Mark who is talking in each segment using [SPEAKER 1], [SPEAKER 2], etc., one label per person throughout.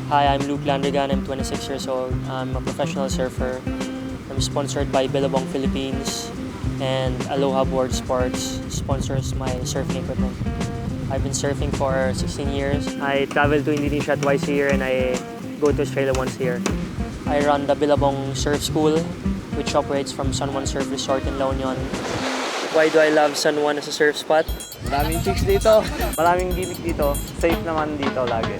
[SPEAKER 1] Hi, I'm Luke Landrigan. I'm 26 years old. I'm a professional surfer. I'm sponsored by Billabong Philippines, and Aloha Board Sports sponsors my surfing equipment. I've been surfing for 16 years. I travel to Indonesia twice a year and I go to Australia once a year. I run the Billabong Surf School, which operates from San Juan Surf Resort in La Union. Why do I love San Juan as a surf spot?
[SPEAKER 2] Maraming chicks dito.
[SPEAKER 3] Maraming gimmick dito. Safe naman dito lagi.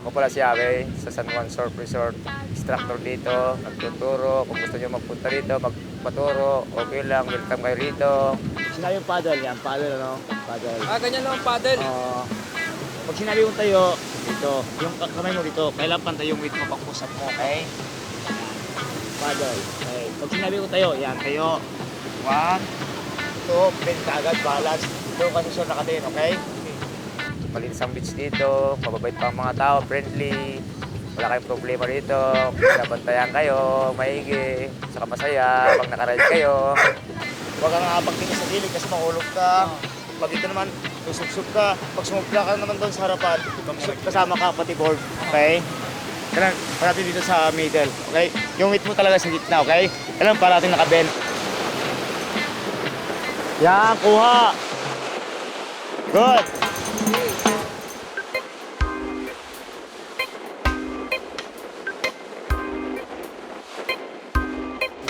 [SPEAKER 2] Ako pala si Abe sa San Juan Surf Resort. Instructor dito, nagtuturo. Kung gusto nyo magpunta dito, magpaturo. Okay lang, welcome kayo rito.
[SPEAKER 4] Sinabi yung paddle, yan. Paddle, ano? Paddle.
[SPEAKER 2] Ganyan lang ang paddle.
[SPEAKER 4] Pag sinabi yung tayo, dito. Yung kamay mo dito, kailan pantay yung weight mo pag pusap mo, okay? Paddle. Okay. Pag sinabi ko tayo, yan, tayo. 1, 2, bend ka agad, balance. Doon kasi sure nakatin, okay?
[SPEAKER 2] Malinis ang beach dito, mababait pa ang mga tao, friendly. Wala kayong problema dito. Pinabantayan kayo, maigi, saka masaya pag nakaride kayo.
[SPEAKER 4] Huwag kang nakapagtingin sa gilid kasi mahulog ka. Pag dito naman, susubsub ka. Pag sumubla ka naman doon sa harapan, kasama ka pati board, okay? Kailan parating dito sa middle, okay? Yung weight mo talaga sa gitna, okay? Kailan parating nakabend. Yan, kuha! Good!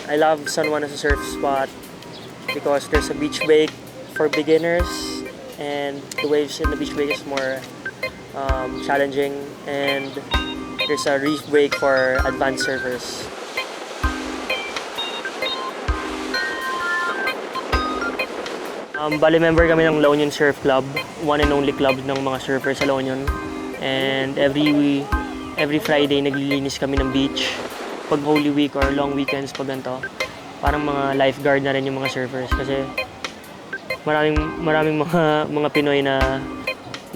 [SPEAKER 1] I love San Juan as a surf spot because there's a beach break for beginners and the waves in the beach break is more challenging, and there's a reef break for advanced surfers. Bali member kami ng La Union Surf Club, one and only club ng mga surfers sa La Union. And every Friday naglilinis kami ng beach. Pag Holy Week or long weekends pag ganito, parang mga lifeguard na rin yung mga surfers kasi maraming mga Pinoy na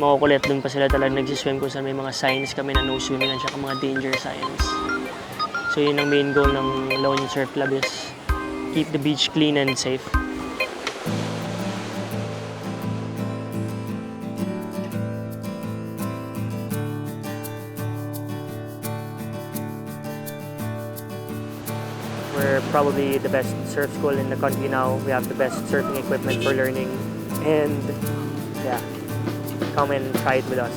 [SPEAKER 1] makukulit, doon pa sila talaga nagsiswim kung saan may mga signs kami na no swimming at saka mga danger signs. So yun ang main goal ng La Union Surf Club is keep the beach clean and safe. We're probably the best surf school in the country now. We have the best surfing equipment for learning. And yeah, come and try it with us.